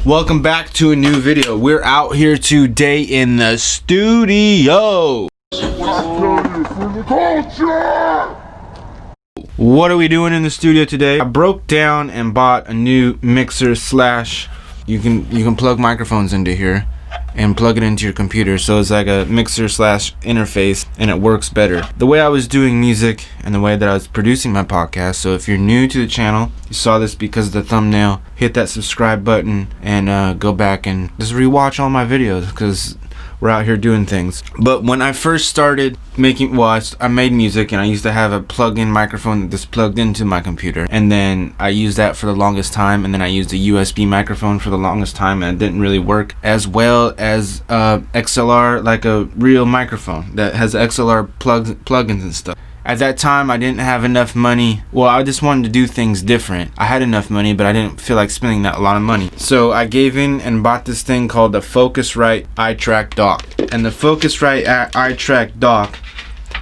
Welcome back to a new video. We're out here today in the studio. What are we doing in the studio today? I broke down and bought a new mixer slash you can plug microphones into here and plug it into your computer, so it's like a mixer slash interface and it works better. The way I was doing music and the way that I was producing my podcast, so if you're new to the channel, you saw this because of the thumbnail, hit that subscribe button and go back and just rewatch all my videos because we're out here doing things. But when I first started making, I made music and I used to have a plug-in microphone that just plugged into my computer, and then I used that for the longest time, and then I used a USB microphone for the longest time, and it didn't really work as well as XLR, like a real microphone that has XLR plugins and stuff. At that time, I didn't have enough money. Well, I just wanted to do things different. I had enough money, but I didn't feel like spending that a lot of money. So I gave in and bought this thing called the Focusrite iTrack Dock. And the Focusrite iTrack Dock,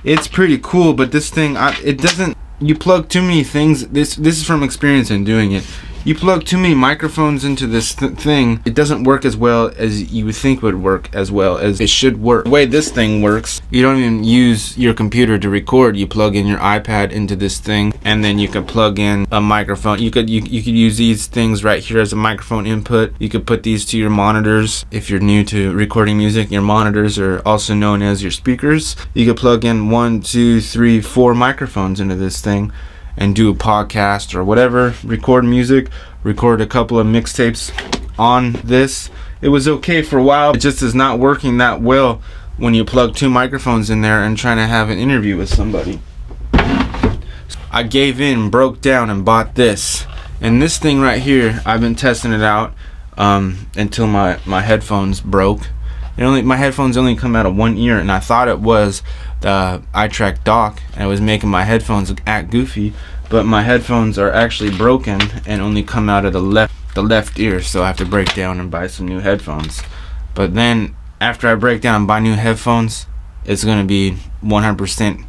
it's pretty cool, but this thing, it doesn't, you plug too many things. This is from experience in doing it. You plug too many microphones into this thing, it doesn't work as well as you would think would work as well as it should work. The way this thing works, you don't even use your computer to record. You plug in your iPad into this thing, and then you can plug in a microphone. You could use these things right here as a microphone input. You could put these to your monitors. If you're new to recording music, your monitors are also known as your speakers. You could plug in 1, 2, 3, 4 microphones into this thing and do a podcast or whatever, record music, record a couple of mixtapes on this. It was okay for a while. It just is not working that well when you plug 2 microphones in there and trying to have an interview with somebody. I gave in, broke down, and bought this. And this thing right here, I've been testing it out until my headphones broke. My headphones only come out of one ear, and I thought it was the iTrack Dock, and it was making my headphones act goofy, but my headphones are actually broken and only come out of the left ear, so I have to break down and buy some new headphones. But then after I break down and buy new headphones, it's gonna be 100%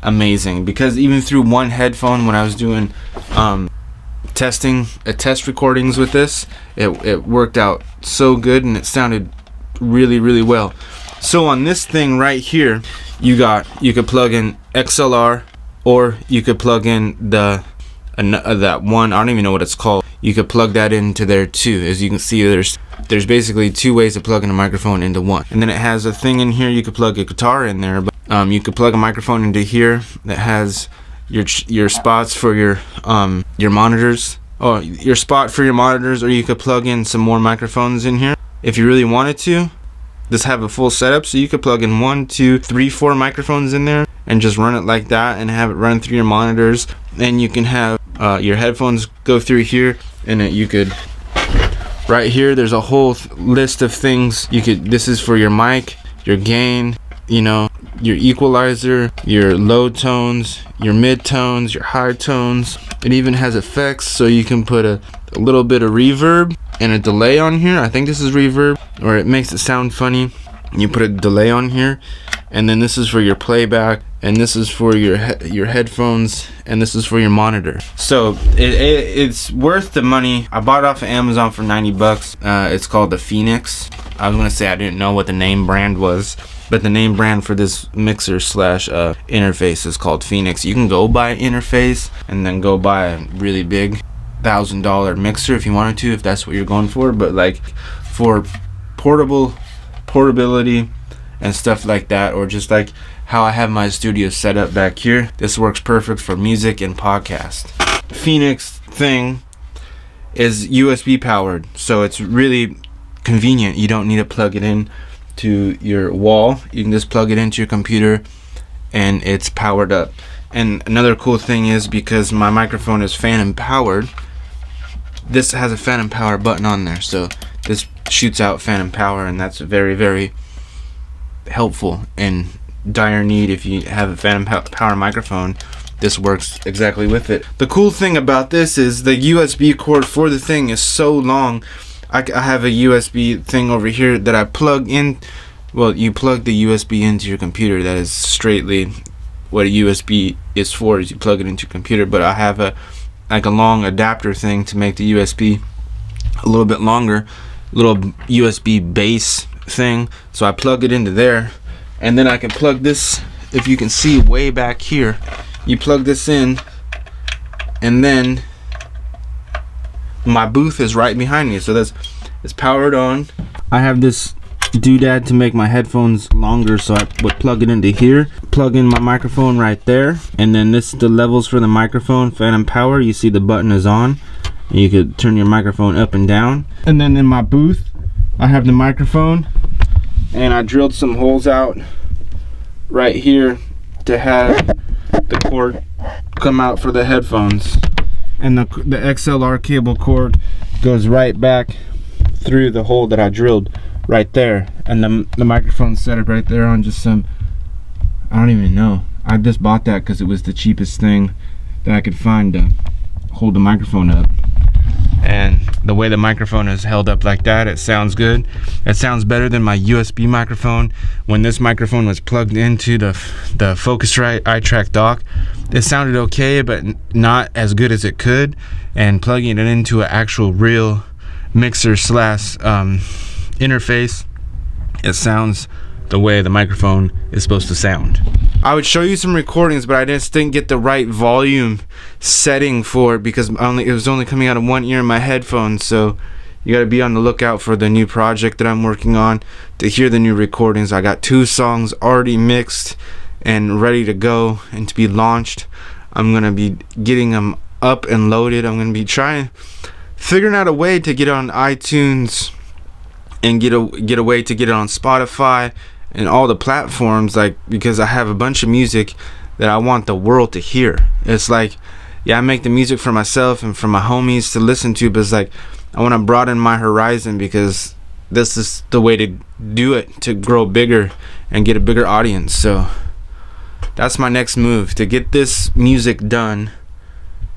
amazing, because even through one headphone, when I was doing test recordings with this, it worked out so good and it sounded really, really well. So on this thing right here, you could plug in XLR, or you could plug in that one, I don't even know what it's called. You could plug that into there too. As you can see, there's basically 2 ways of plugging a microphone into one. And then it has a thing in here, you could plug a guitar in there, but you could plug a microphone into here that has your spots for your monitors, or your spot for your monitors, or you could plug in some more microphones in here if you really wanted to. Just have a full setup, so you could plug in 1, 2, 3, 4 microphones in there and just run it like that and have it run through your monitors. And you can have your headphones go through here, and you could, right here there's a whole list of things you could. This is for your mic, your gain, your equalizer, your low tones, your mid tones, your high tones. It even has effects, so you can put a little bit of reverb and a delay on here. I think this is reverb, or it makes it sound funny. You put a delay on here, and then this is for your playback, and this is for your headphones, and this is for your monitor. So it's worth the money. I bought it off of Amazon for 90 bucks. It's called the Phoenix. I was gonna say I didn't know what the name brand was, but the name brand for this mixer slash interface is called Phoenix. You can go buy an interface and then go buy a really big $1,000 mixer if you wanted to, if that's what you're going for. But like for portability and stuff like that, or just like how I have my studio set up back here, this works perfect for music and podcast. Phoenix thing is USB powered, so it's really convenient. You don't need to plug it in to your wall. You can just plug it into your computer and it's powered up. And another cool thing is, because my microphone is phantom powered, this has a phantom power button on there, so this shoots out phantom power, and that's very, very helpful in dire need. If you have a phantom power microphone, this works exactly with it. The cool thing about this is the USB cord for the thing is so long. I have a USB thing over here that I plug in. Well, you plug the USB into your computer. That is straightly what a USB is for, is you plug it into your computer. But I have a long adapter thing to make the USB a little bit longer, little USB base thing. So I plug it into there, and then I can plug this, if you can see way back here, you plug this in, and then my booth is right behind me. So it's powered on. I have this doodad to make my headphones longer, so I would plug it into here, plug in my microphone right there, and then this is the levels for the microphone. Phantom power, you see the button is on, and you could turn your microphone up and down. And then in my booth I have the microphone, and I drilled some holes out right here to have the cord come out for the headphones, and the XLR cable cord goes right back through the hole that I drilled right there. And the microphone's set up right there on just some, I don't even know, I just bought that because it was the cheapest thing that I could find to hold the microphone up. And the way the microphone is held up like that, it sounds good. It sounds better than my USB microphone. When this microphone was plugged into the Focusrite iTrack dock, it sounded okay, but not as good as it could. And plugging it into an actual real mixer slash interface, it sounds the way the microphone is supposed to sound. I would show you some recordings, but I just didn't get the right volume setting for it because it was only coming out of one ear in my headphones. So you got to be on the lookout for the new project that I'm working on to hear the new recordings. I got 2 songs already mixed and ready to go and to be launched. I'm gonna be getting them up and loaded. I'm gonna be figuring out a way to get it on iTunes and get a way to get it on Spotify and all the platforms, like, because I have a bunch of music that I want the world to hear. It's like, yeah, I make the music for myself and for my homies to listen to, but it's like I want to broaden my horizon because this is the way to do it, to grow bigger and get a bigger audience. So that's my next move, to get this music done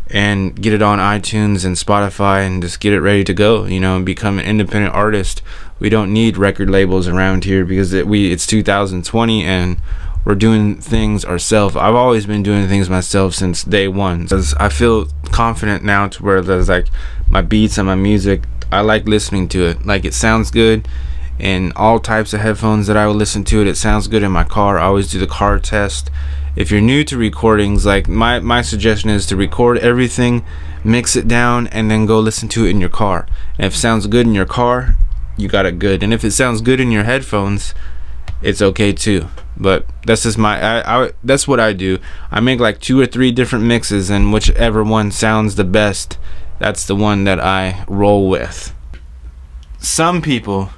and get it on iTunes and Spotify and just get it ready to go, and become an independent artist. We don't need record labels around here because it's 2020 and we're doing things ourselves. I've always been doing things myself since day one, because I feel confident now to where there's like my beats and my music, I like listening to it. Like, it sounds good in all types of headphones that I will listen to it. It sounds good in my car. I always do the car test. If you're new to recordings, like my suggestion is to record everything, mix it down, and then go listen to it in your car. And if it sounds good in your car, you got it good. And if it sounds good in your headphones, it's okay too. But that's just that's what I do. I make like 2 or 3 different mixes, and whichever one sounds the best, that's the one that I roll with. Some people,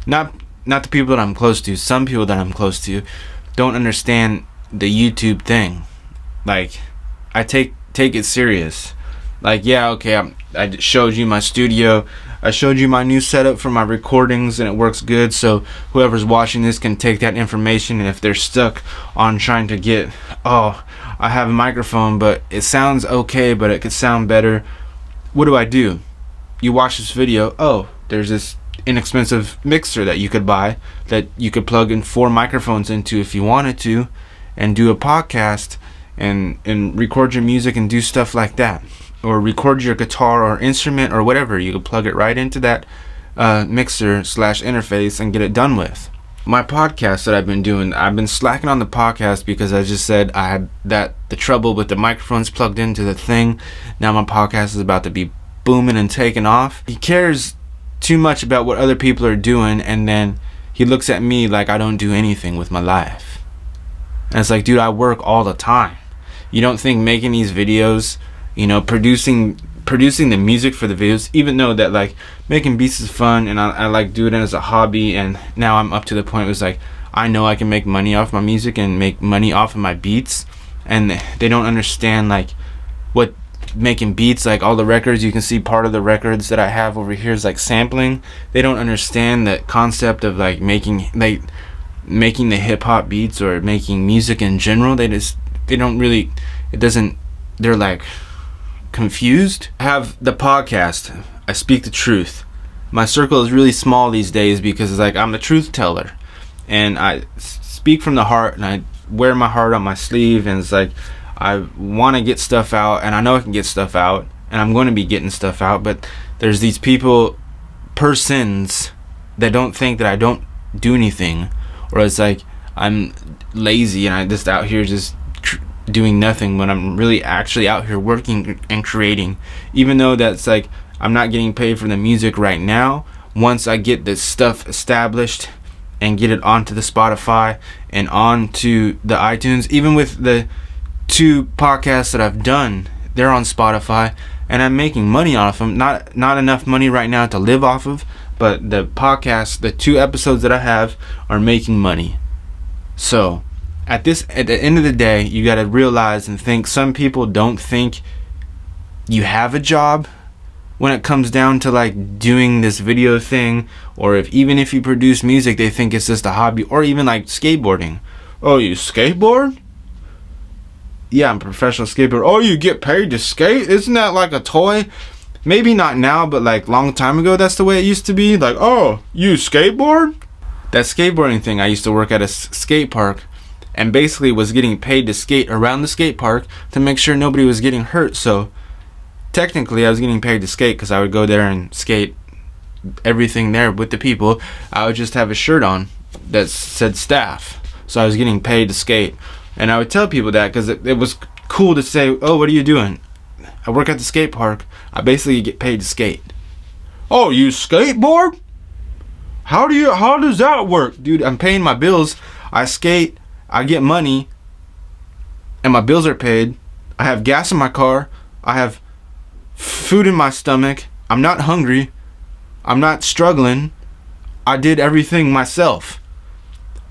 not the people that I'm close to, some people that I'm close to don't understand the YouTube thing. Like, I take it serious. Like, yeah, okay, I showed you my studio, I showed you my new setup for my recordings, and it works good, so whoever's watching this can take that information, and if they're stuck on trying to get, oh, I have a microphone but it sounds okay but it could sound better, what do? You watch this video, oh, there's this inexpensive mixer that you could buy that you could plug in 4 microphones into if you wanted to, and do a podcast and record your music and do stuff like that, or record your guitar or instrument or whatever. You could plug it right into that mixer slash interface and get it done with. My podcast that I've been doing, I've been slacking on the podcast because I just said I had the trouble with the microphones plugged into the thing. Now my podcast is about to be booming and taking off. He cares too much about what other people are doing, and then he looks at me like I don't do anything with my life. And it's like, dude, I work all the time. You don't think making these videos, producing the music for the videos, even though that like making beats is fun and I like doing it as a hobby, and now I'm up to the point where it's like I know I can make money off my music and make money off of my beats, and they don't understand like what making beats, like all the records, you can see part of the records that I have over here is like sampling. They don't understand the concept of like making the hip-hop beats or making music in general. They're like confused. I have the podcast, I Speak the Truth. My circle is really small these days because it's like I'm the truth teller and I speak from the heart, and I wear my heart on my sleeve, and it's like I want to get stuff out, and I know I can get stuff out, and I'm going to be getting stuff out, but there's these persons that don't think that I don't do anything, or it's like I'm lazy and I just out here just doing nothing when I'm really actually out here working and creating. Even though that's like I'm not getting paid for the music right now, once I get this stuff established and get it onto the Spotify and onto the iTunes, even with the 2 podcasts that I've done, they're on Spotify and I'm making money off them. Not enough money right now to live off of, but the podcast, the 2 episodes that I have are making money. So at the end of the day, you got to realize and think, some people don't think you have a job when it comes down to like doing this video thing, or even if you produce music, they think it's just a hobby. Or even like skateboarding. Oh, you skateboard? Yeah, I'm a professional skateboarder. Oh, you get paid to skate? Isn't that like a toy? Maybe not now, but like long time ago, that's the way it used to be. Like, oh, you skateboard? That skateboarding thing, I used to work at a skate park and basically was getting paid to skate around the skate park to make sure nobody was getting hurt. So technically I was getting paid to skate because I would go there and skate everything there with the people. I would just have a shirt on that said staff, so I was getting paid to skate. And I would tell people that because it was cool to say, oh, what are you doing? I work at the skate park. I basically get paid to skate. Oh, you skateboard? How does that work? Dude, I'm paying my bills. I skate, I get money, and my bills are paid. I have gas in my car. I have food in my stomach. I'm not hungry. I'm not struggling. I did everything myself.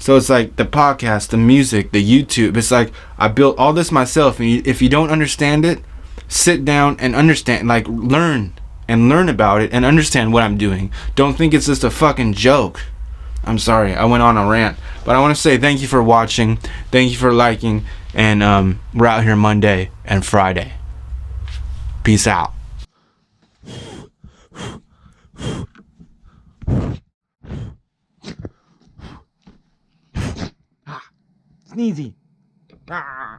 So it's like the podcast, the music, the YouTube. It's like I built all this myself. And if you don't understand it, sit down and understand. Like learn about it and understand what I'm doing. Don't think it's just a fucking joke. I'm sorry, I went on a rant. But I want to say thank you for watching. Thank you for liking. And we're out here Monday and Friday. Peace out. Sneezy. Ah.